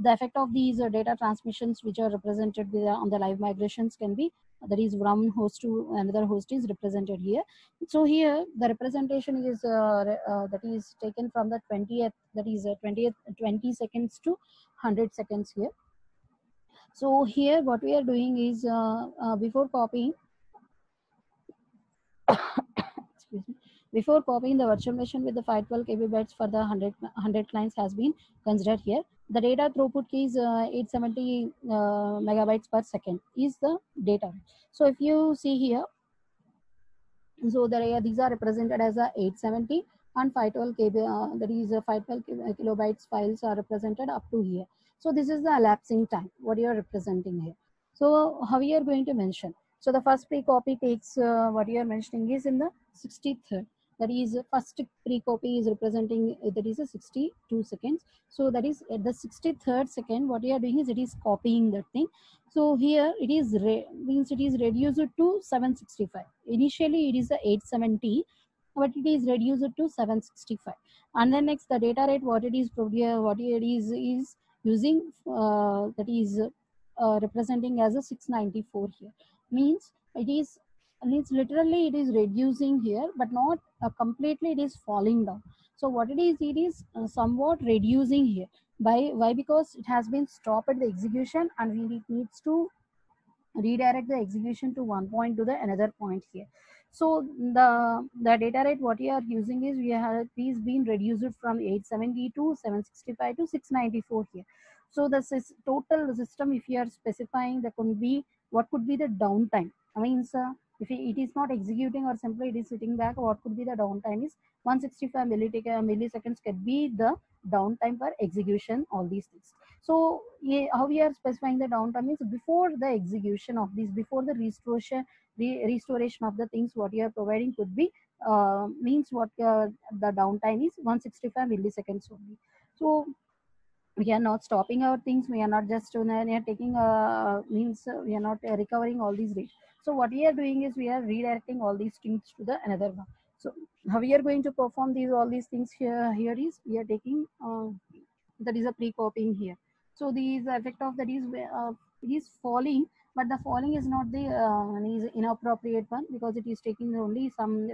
Speaker 1: the effect of these data transmissions which are represented with, on the live migrations can be, that is one host to another host is represented here. So here the representation is that is taken from the 20th, that is 20th 20 seconds to 100 seconds here. So here what we are doing is before copying excuse me, before copying the virtual machine with the 512 KB bytes for the 100 clients has been considered here. The data throughput key is 870 megabytes per second is the data. So if you see here, so these are represented as a 870 and 512 KB, that is 512 kilobytes files are represented up to here. So this is the elapsing time, what you are representing here. So how you are going to mention? So the first pre-copy takes, what you are mentioning is in the 63rd. That is first pre-copy is representing, that is a 62 seconds. So that is at the 63rd second, what you are doing is it is copying that thing. So here it is means it is reduced to 765. Initially it is a 870, but it is reduced to 765. And then next the data rate, what it is what it is using, that is representing as a 694 here. Means it is, means literally it is reducing here, but not completely it is falling down. So what it is somewhat reducing here. By why? Because it has been stopped at the execution and it needs to redirect the execution to one point to the another point here. So the data rate what you are using is, we have is been reduced from 870 to 765 to 694 here. So the total system, if you are specifying, that could be, what could be the downtime. I mean, if it is not executing or simply it is sitting back, what could be the downtime is 165 milliseconds can be the downtime for execution, all these things. So yeah, how we are specifying the downtime is before the execution of this, before the restoration of the things what you are providing could be, means what the downtime is 165 milliseconds only. So we are not stopping our things, we are not just taking means we are not recovering all these rates. So what we are doing is we are redirecting all these things to the another one. So how we are going to perform these all these things here is we are taking that is a pre-copying here. So the effect of that is it is falling, but the falling is not the is inappropriate one, because it is taking only some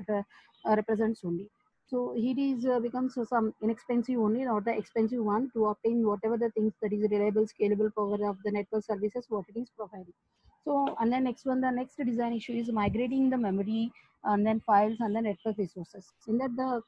Speaker 1: represents only. So it is becomes some inexpensive only, not the expensive one, to obtain whatever the things that is reliable, scalable power of the network services what it is providing. So and then next one, the next design issue is migrating the memory and then files and the network resources. In that the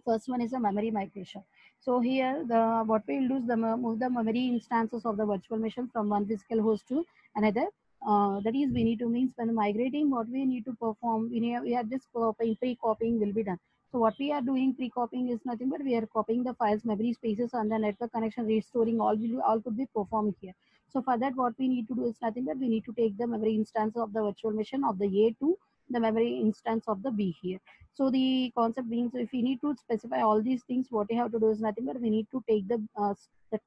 Speaker 1: first one is a memory migration. So here the what we'll do is the move the memory instances of the virtual machine from one physical host to another. That is we need to, means when migrating, what we need to perform, we are just pre-copying will be done. So what we are doing pre-copying is nothing but we are copying the files, memory spaces, and the network connection, restoring all could be performed here. So for that what we need to do is nothing but we need to take the memory instance of the virtual machine of the A to the memory instance of the B here. So the concept being, so if we need to specify all these things, what we have to do is nothing but we need to take the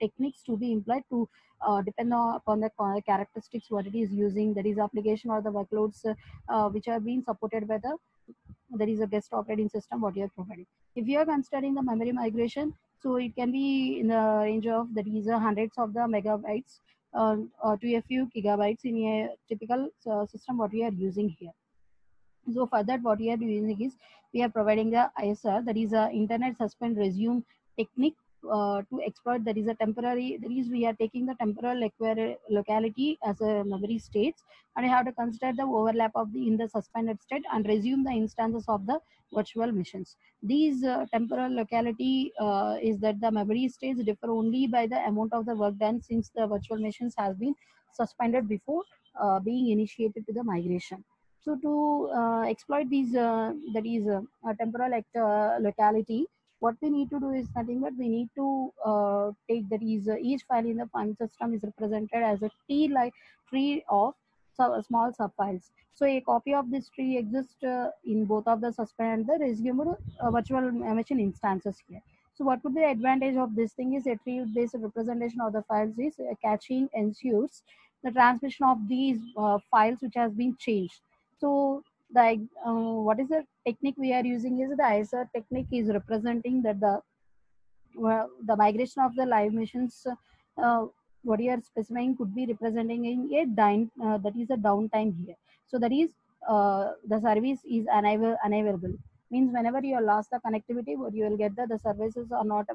Speaker 1: techniques to be employed to depend upon the characteristics what it is using, that is application or the workloads which are being supported by the, that is a guest operating system what you are providing. If you are considering the memory migration, so it can be in the range of, that is hundreds of the megabytes to a few gigabytes in a typical system what we are using here. So for that, what we are doing is we are providing the ISR, that is a internet suspend resume technique to exploit, that is a temporary, that is we are taking the temporal locality as a memory states, and we have to consider the overlap of the in the suspended state and resume the instances of the virtual machines. These temporal locality is that the memory states differ only by the amount of the work done since the virtual machines has been suspended before being initiated to the migration. So to exploit these, that is temporal locality, what we need to do is nothing but we need to take, that is each file in the file system is represented as a like tree of small subfiles. So a copy of this tree exists in both of the suspend and the resumed virtual machine instances here. So what would be the advantage of this thing is a tree based representation of the files is caching ensures the transmission of these files which has been changed. So the what is the technique we are using is the ISR technique is representing that the migration of the live missions, uh, what you are specifying could be representing in a that is a downtime here. So that is the service is unavailable. Means whenever you lost the connectivity, what you will get the services are not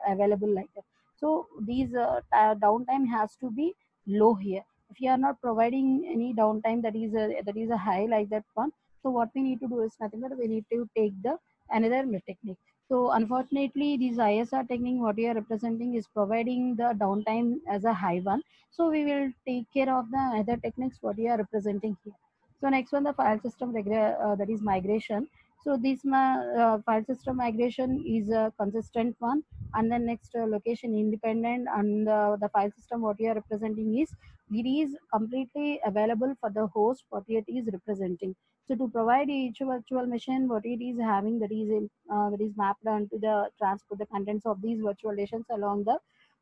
Speaker 1: available like that. So these downtime has to be low here. If you are not providing any downtime that is a high like that one, so what we need to do is nothing but we need to take the another technique. So unfortunately, this ISR technique, what we are representing is providing the downtime as a high one. So we will take care of the other techniques what we are representing here. So next one, the file system that is migration. So this file system migration is a consistent one, and then next location independent, and the file system what we are representing is it is completely available for the host what it is representing. So to provide each virtual machine, what it is having that is mapped onto the transport the contents of these virtual machines along the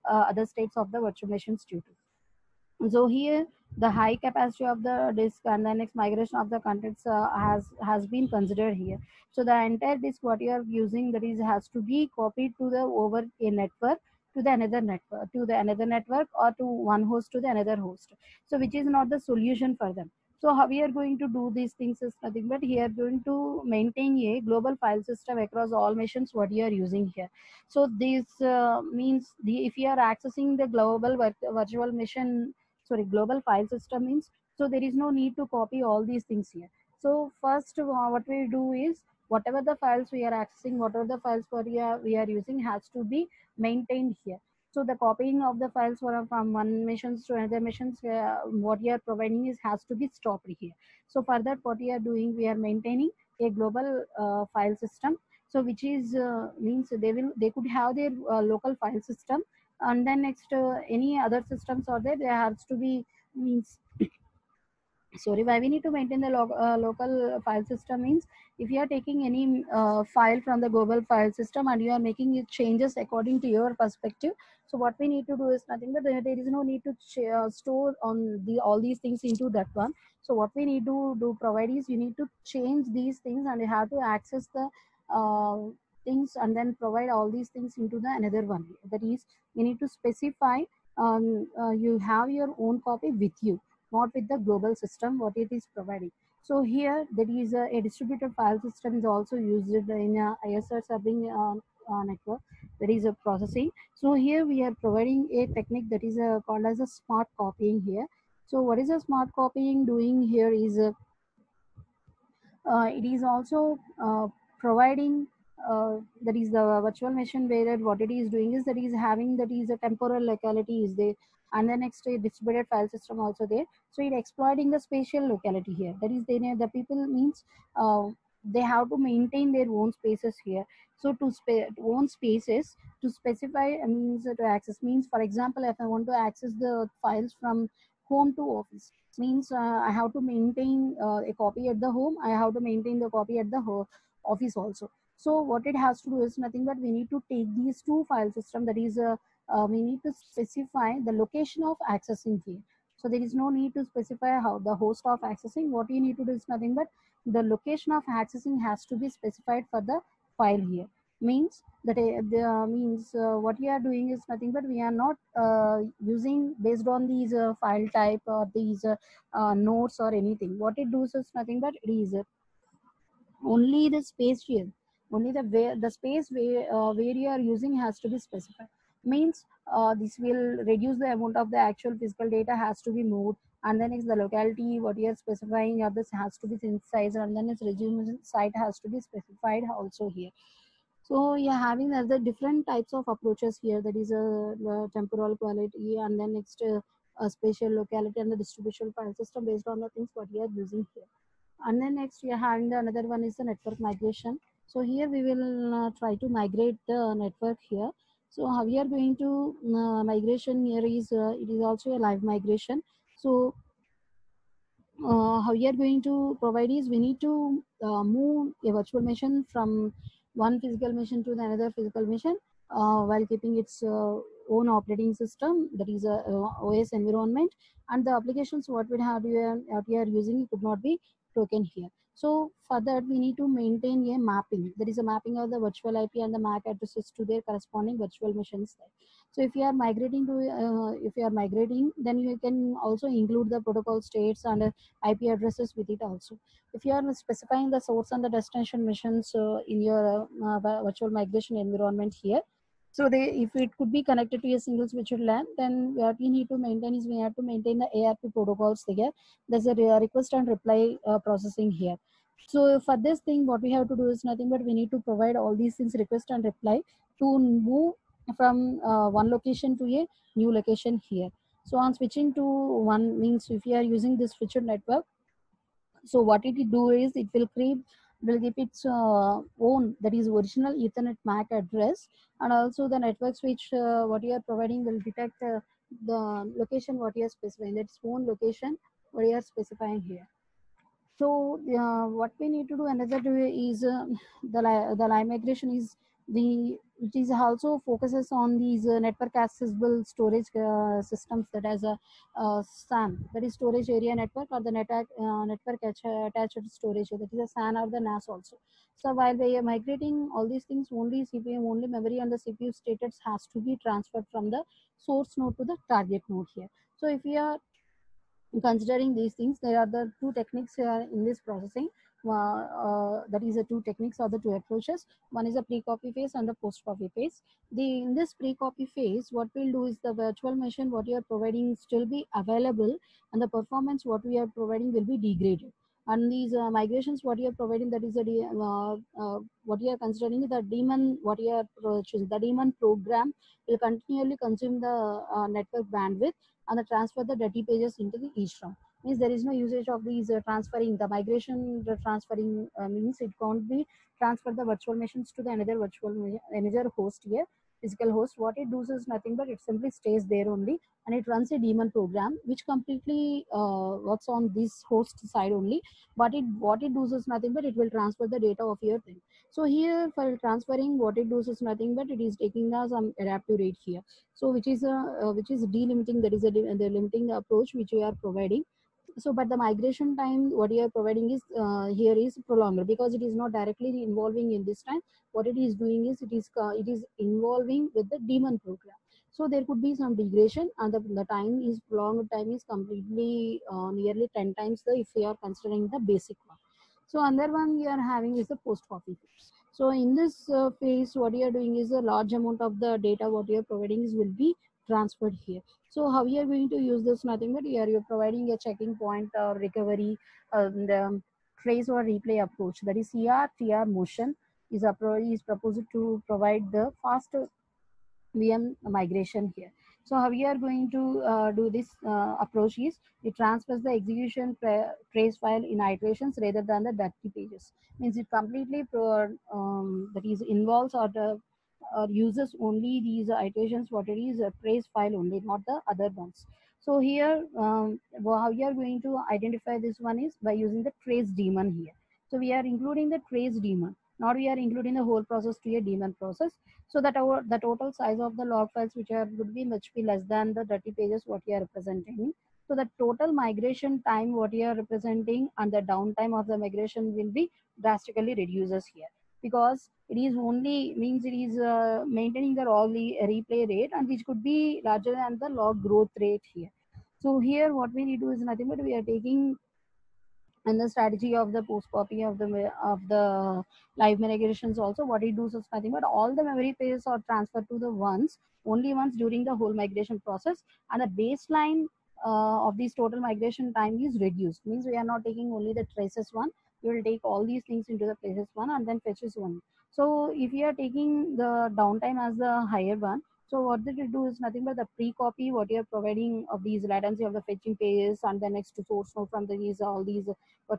Speaker 1: other states of the virtual machines due to. So here the high capacity of the disk and the next migration of the contents has been considered here. So the entire disk what you are using that is has to be copied to the over a network to the another network or to one host to the another host. So which is not the solution for them. So how we are going to do these things is nothing but here going to maintain a global file system across all machines what you are using here. So this means if you are accessing the global virtual machine, sorry, global file system means, so there is no need to copy all these things here. So first what we do is whatever the files we are accessing, whatever the files we are using has to be maintained here. So the copying of the files from one machines to another machines, what you are providing is has to be stopped here. So for that what we are doing, we are maintaining a global file system. So which is means they could have their local file system, and then next any other systems are there, there has to be means, sorry, why we need to maintain the local file system means if you are taking any file from the global file system and you are making it changes according to your perspective, so what we need to do is nothing but there is no need to store on the all these things into that one. So what we need to do provide is you need to change these things and you have to access the uh, things and then provide all these things into the another one. That is, you need to specify you have your own copy with you, not with the global system what it is providing. So here there is a distributed file system is also used in ISR serving network. There is a processing. So here we are providing a technique that is called as a smart copying here. So what is a smart copying doing here is it is also providing that is the virtual machine where what it is doing is that is having that is a temporal locality is there, and then next a distributed file system also there. So it exploiting the spatial locality here, that is the people means they have to maintain their own spaces here. So to own spaces to specify means to access means, for example, if I want to access the files from home to office means I have to maintain a copy at the home, I have to maintain the copy at the office also. So what it has to do is nothing but we need to take these two file system, that is we need to specify the location of accessing here. So there is no need to specify how the host of accessing, what you need to do is nothing but the location of accessing has to be specified for the file here. Means that the means what we are doing is nothing but we are not using based on these file type or these notes or anything. What it does is nothing but it is only the spatial, only the where the space where you are using has to be specified. Means this will reduce the amount of the actual physical data has to be moved, and then is the locality what you are specifying of this has to be synthesized, and then its resume site has to be specified also here. So yeah, having other different types of approaches here, that is a temporal quality, and then next a spatial locality and the distribution file system based on the things what we are using here. And then next we are having the another one is the network migration. So here we will try to migrate the network here. So how we are going to migration here is it is also a live migration. So how we are going to provide is we need to move a virtual machine from one physical machine to the another physical machine while keeping its own operating system, that is a OS environment, and the applications what you are using could not be broken here. So for that, we need to maintain a mapping. There is a mapping of the virtual IP and the MAC addresses to their corresponding virtual machines there. So if you are migrating to, then you can also include the protocol states and IP addresses with it also. If you are specifying the source and the destination machines in your virtual migration environment here, so if it could be connected to a single switched LAN, then what we need to maintain is we have to maintain the ARP protocols there. There's a request and reply processing here. So for this thing, what we have to do is nothing but we need to provide all these things, request and reply, to move from one location to a new location here. So on switching to one means if you are using this switched network, so what it will do is it will keep its own, that is original Ethernet MAC address, and also the network switch what you are providing will detect the location what you are specifying, that's own location what you are specifying here. So what we need to do another way is the live migration is which is also focuses on these network accessible storage systems, that as a SAN, that is storage area network, or the network attached storage, that is a SAN or the NAS also. So while we are migrating all these things, only CPU, only memory and the CPU status has to be transferred from the source node to the target node here. So if we are considering these things, there are the two techniques in this processing. That is the two techniques or the two approaches. One is a pre-copy phase and the post-copy phase. In this pre-copy phase, what we'll do is the virtual machine what you are providing still be available, and the performance what we are providing will be degraded. And these migrations what you are providing, that is what you are considering the daemon what you are choosing. The daemon program will continually consume the network bandwidth and the transfer the dirty pages into the EEPROM. Means there is no usage of these transferring the migration. The transferring means it can't be transfer the virtual machines to the another host here, physical host. What it does is nothing but it simply stays there only, and it runs a daemon program which completely works on this host side only. But what it does is nothing but it will transfer the data of your thing. So here for transferring, what it does is nothing but it is taking some adaptive rate here. So which is delimiting, that is the limiting approach which we are providing. So but the migration time what you are providing is here is prolonged, because it is not directly involving in this time. What it is doing is it is involving with the daemon program. So there could be some degradation, and the time is prolonged, time is completely nearly 10 times the if we are considering the basic one. So another one we are having is the post copy phase. So in this phase, what you are doing is a large amount of the data what you are providing is will be transferred here. So how you are going to use this? Nothing but here you're providing a checking point or recovery, the trace or replay approach. That is CR/TR motion is proposed to provide the faster VM migration here. So how we are going to do this approach is it transfers the execution trace file in iterations rather than the dirty pages. Means it completely that is involves or uses only these iterations what it is a trace file only, not the other ones. So here how we are going to identify this one is by using the trace daemon here. So we are including the trace daemon. Now we are including the whole process to a daemon process, so that the total size of the log files which are would be much be less than the dirty pages what you are representing. So the total migration time what you are representing and the downtime of the migration will be drastically reduces here, because it is only means it is maintaining the log replay rate, and which could be larger than the log growth rate here. So here what we need to do is nothing but we are taking, and the strategy of the post copy of the live migrations also what it does is nothing but all the memory pages are transferred to the only once during the whole migration process, and the baseline of this total migration time is reduced. Means we are not taking only the traces one, we will take all these things into the places one and then fetches one. So if you are taking the downtime as the higher one, so what did it do is nothing but the pre-copy what you are providing of these latency of the fetching pages and the next source node from these all these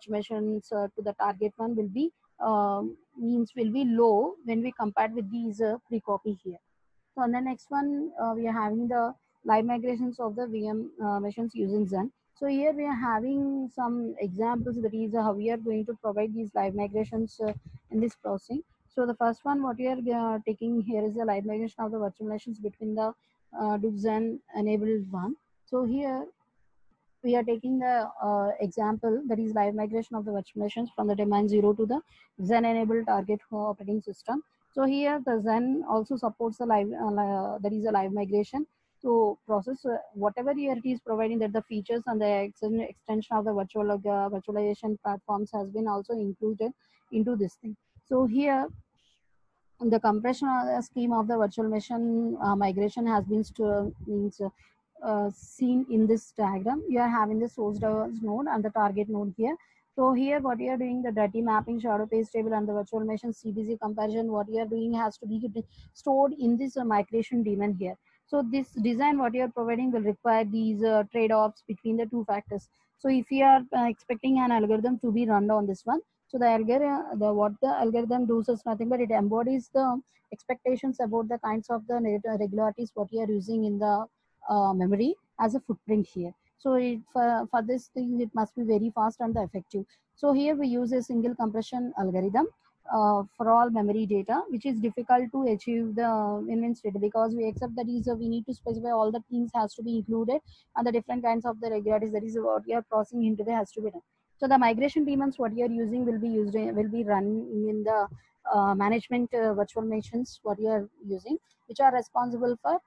Speaker 1: machines to the target one will be will be low when we compared with these pre-copy here. So on the next one, we are having the live migrations of the VM machines using Zen. So here we are having some examples, that is how we are going to provide these live migrations in this processing. So the first one, what we are taking here is the live migration of the virtual machines between the do Zen enabled one. So here we are taking the example that is live migration of the virtual machines from the domain 0 to the Zen enabled target operating system. So here the Zen also supports the live that is a live migration to process whatever here it is providing, that the features and the extension of the virtualization platforms has been also included into this thing. So here the compression scheme of the virtual machine migration has been seen in this diagram. You are having the source node and the target node here. So here what you are doing, the dirty mapping, shadow page table and the virtual machine CBC comparison, what you are doing has to be stored in this migration daemon here. So this design what you are providing will require these trade-offs between the two factors. So if you are expecting an algorithm to be run on this one, so the algorithm, what the algorithm does is nothing but it embodies the expectations about the kinds of the regularities what you are using in the memory as a footprint here. So for this thing, it must be very fast and effective. So here we use a single compression algorithm for all memory data, which is difficult to achieve the in state, because we accept that is we need to specify all the things has to be included and the different kinds of the regularities, that is what you are crossing into the has to be done. So the migration daemons what you are using will be run in the management virtual machines what you are using, which are responsible for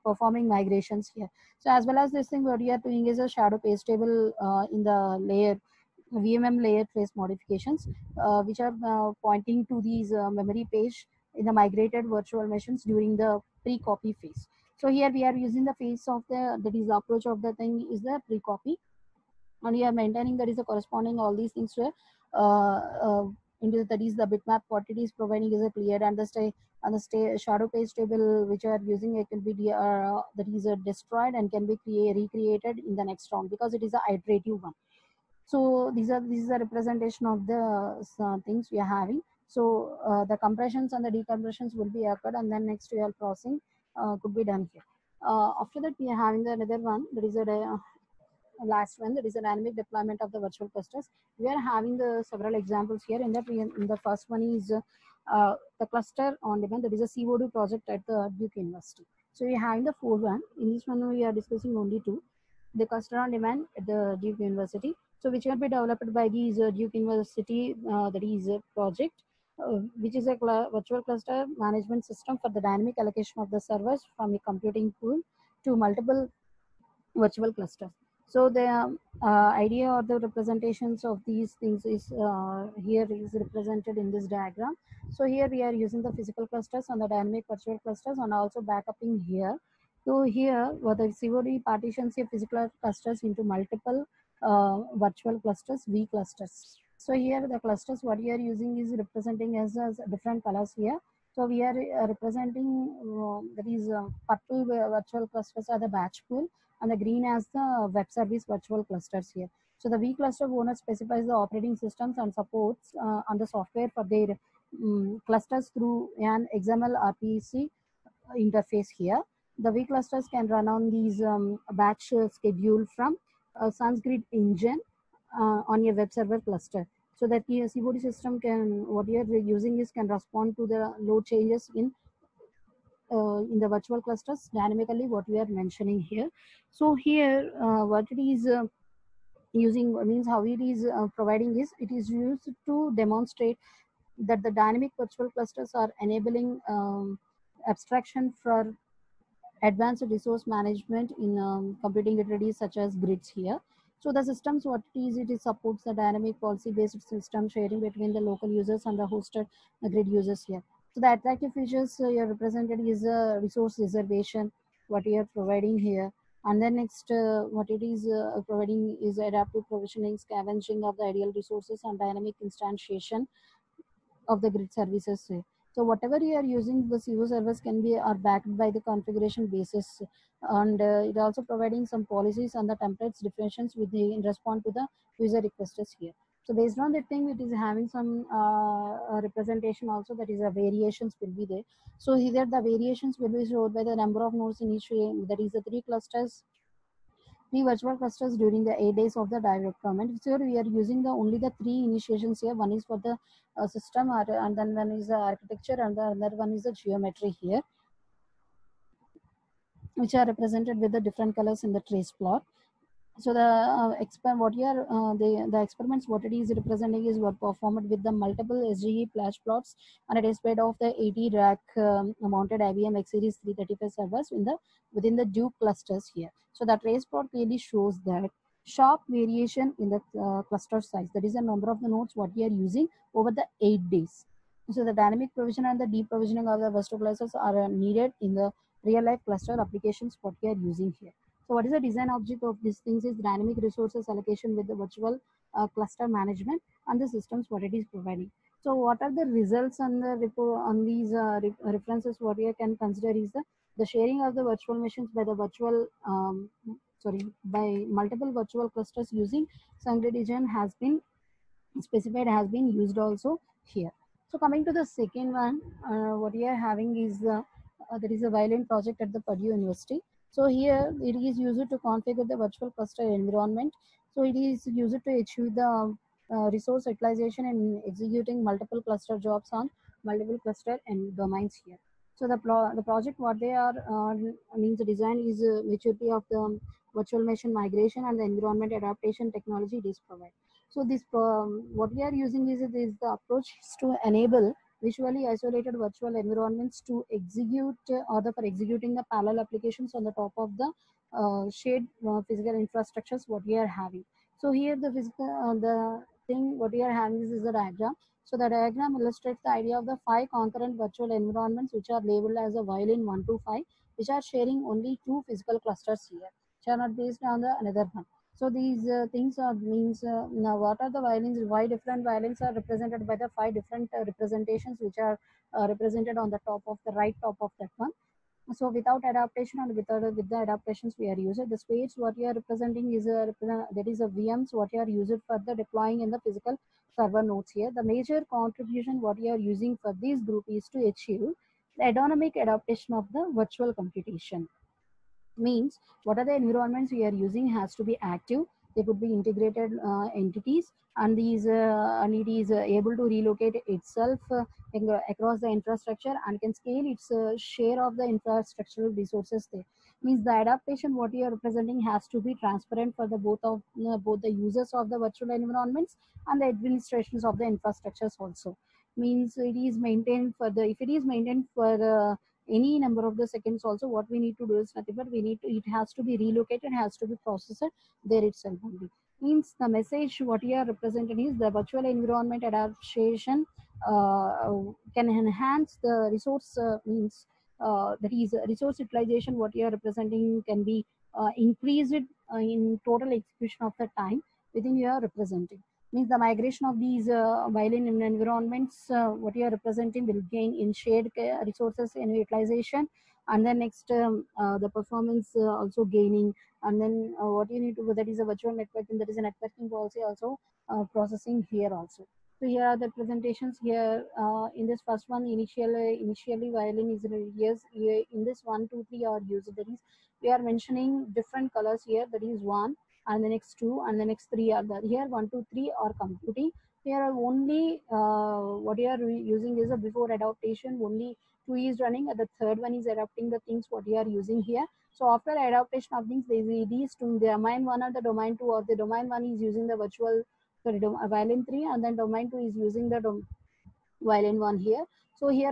Speaker 1: performing migrations here. So as well as this thing what you are doing is a shadow page table in the layer VMM layer trace modifications, which are pointing to these memory page in the migrated virtual machines during the pre-copy phase. So here we are using the phase of the, that is the approach of the thing is the pre-copy, and we are maintaining that is the corresponding all these things to into that is the bitmap what it is providing is a clear, and the shadow page table which are using it can be that is destroyed and can be recreated in the next round, because it is a iterative one. So this is a representation of the things we are having. So the compressions and the decompressions will be occurred, and then next we are crossing could be done here. After that we are having the another one, that is a last one, that is a dynamic deployment of the virtual clusters. We are having the several examples here. In that in the first one is the cluster on demand, that is a CO2 project at the Duke University. So we are having the four one. In this one we are discussing only two. The cluster on demand at the Duke University, so which will be developed by these Duke University, that is a project which is a virtual cluster management system for the dynamic allocation of the servers from a computing pool to multiple virtual clusters. So the idea or the representations of these things is here is represented in this diagram. So here we are using the physical clusters and the dynamic virtual clusters and also backupping here. So here what the COD partitions here physical clusters into multiple virtual clusters, V clusters. So here the clusters what we are using is representing as different colors here. So we are representing that is purple virtual clusters are the batch pool, and the green as the web service virtual clusters here. So the V cluster owner specifies the operating systems and supports on the software for their clusters through an XML RPC interface here. The V clusters can run on these batch schedule from Sanskrit engine on your web server cluster. So that the COD system can, what you are using is can respond to the load changes in the virtual clusters dynamically, what we are mentioning here. So here what it is using means how it is providing is, it is used to demonstrate that the dynamic virtual clusters are enabling abstraction for advanced resource management in computing utilities such as grids here. So the systems what it is supports the dynamic policy based system sharing between the local users and the hosted grid users here. So the attractive features you're represented is resource reservation what you are providing here, and then next what it is providing is adaptive provisioning, scavenging of the ideal resources, and dynamic instantiation of the grid services. So whatever you are using, the CO servers can be are backed by the configuration basis, and it also providing some policies and the templates definitions with the in response to the user requests here. So based on that thing, it is having some representation also, that is a variations will be there. So here the variations will be showed by the number of nodes in each, that is the three virtual clusters during the 8 days of the deployment. So we are using the only the three initiations here. One is for the system, and then one is the architecture, and the other one is the geometry here. which are represented with the different colors in the trace plot. So the what here the experiments what it is representing is what performed with the multiple SGE flash plots on a display of the 80 rack mounted IBM X series 335 servers in the within the Duke clusters here. So the trace plot clearly shows that sharp variation in the cluster size. That is the number of the nodes what we are using over the 8 days. So the dynamic provision and the deprovisioning of the virtual clusters are needed in the real life cluster applications what we are using here. So what is the design object of these things is dynamic resources allocation with the virtual cluster management and the systems what it is providing. So what are the results on the on these references what we can consider is the sharing of the virtual machines by the virtual by multiple virtual clusters using Sangha has been specified has been used also here. So coming to the second one, what we are having is there is a Violin project at the Purdue University. So here it is used to configure the virtual cluster environment. So it is used to achieve the resource utilization and executing multiple cluster jobs on multiple cluster and domains here. So the project what they are means the design is maturity of the virtual machine migration and the environment adaptation technology it is provided. So this what we are using is the approach is to enable visually isolated virtual environments to execute or for executing the parallel applications on the top of the shared physical infrastructures what we are having. So here the physical the thing what we are having is the diagram. So the diagram illustrates the idea of the 5 concurrent virtual environments which are labeled as a violin 1 to 5, which are sharing only 2 physical clusters here, which are not based on the another one. So these things are means now what are the violins? Why different violins are represented by the 5 different representations which are represented on the top of the right top of that one. So without adaptation and with the adaptations we are using the space what we are representing is that is a VMs what you are using for the deploying in the physical server nodes here. The major contribution what you are using for this group is to achieve the autonomic adaptation of the virtual computation. Means what are the environments we are using has to be active. They could be integrated entities, and these and it is able to relocate itself across the infrastructure and can scale its share of the infrastructural resources there. Means the adaptation what you are representing has to be transparent for the both the users of the virtual environments and the administrations of the infrastructures also. Means it is maintained for the if it is maintained for any number of the seconds also, what we need to do is nothing but we need to it has to be relocated, has to be processed there itself only. Means the message what you are representing is the virtual environment adaptation can enhance the resource means that is resource utilization what you are representing can be increased in total execution of the time within you are representing. Means the migration of these violin environments what you are representing will gain in shared resources and utilization, and then next the performance also gaining, and then what you need to do that is a virtual networking, that is a networking policy also processing here also. So here are the presentations here in this first one initially violin is yes in this 1 2 3 are used, that is we are mentioning different colors here, that is one and the next two and the next three are there. Here 1 2 3 are computing. Here are only what you are using is a before adaptation only two is running and the third one is adapting the things what you are using here. So after adaptation of things these two, the domain one or the domain two, or the domain one is using the virtual sorry violin 3 and then domain 2 is using the violin one here. So here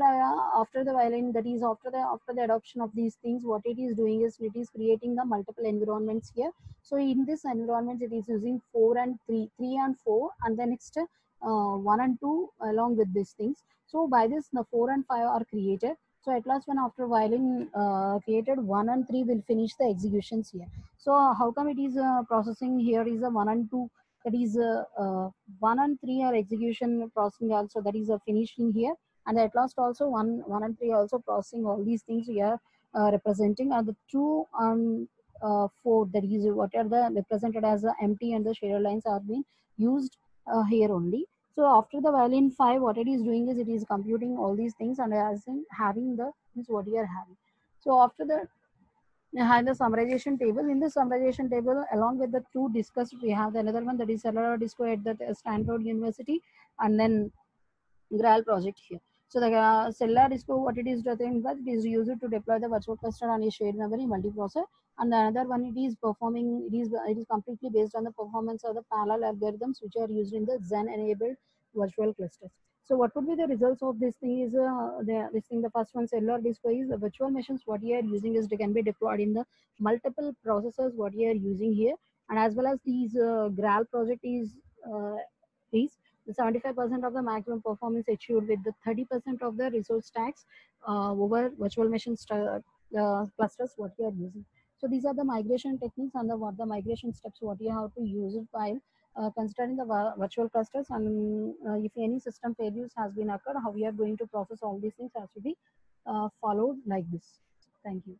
Speaker 1: after the violin, that is after the adoption of these things, what it is doing is it is creating the multiple environments here. So in this environment it is using 4 and 3 3 and 4 and the next 1 and 2 along with these things. So by this the 4 and 5 are created. So at last when after violin created 1 and 3 will finish the executions here. So how come it is processing here is a 1 and 2, that is 1 and 3 are execution processing also, that is a finishing here, and at last also 1 and 3 also processing all these things we are representing, and the 2 and 4 that is what are the represented as the empty and the shader lines are being used here only. So after the violin 5 what it is doing is it is computing all these things and as in having the is what you are having. So after the have the summarization table. In the summarization table, along with the two discussed, we have the another one that is Cellular Disco at the Stanford University, and then Graal project here. So the cellular disco, what it is doing, but it is used to deploy the virtual cluster on a shared memory multiprocessor. And the another one, it is performing, it is completely based on the performance of the parallel algorithms which are used in the Zen enabled virtual clusters. So what would be the results of this thing is the first one, cellular disco, is the virtual machines what you are using is they can be deployed in the multiple processors what you are using here, and as well as these Graal project is the 75% of the maximum performance achieved with the 30% of the resource stacks over virtual machine clusters what you are using. So these are the migration techniques and what the migration steps what you have to use it while considering the virtual clusters, and if any system failures has been occurred, how we are going to process all these things has to be followed like this. Thank you.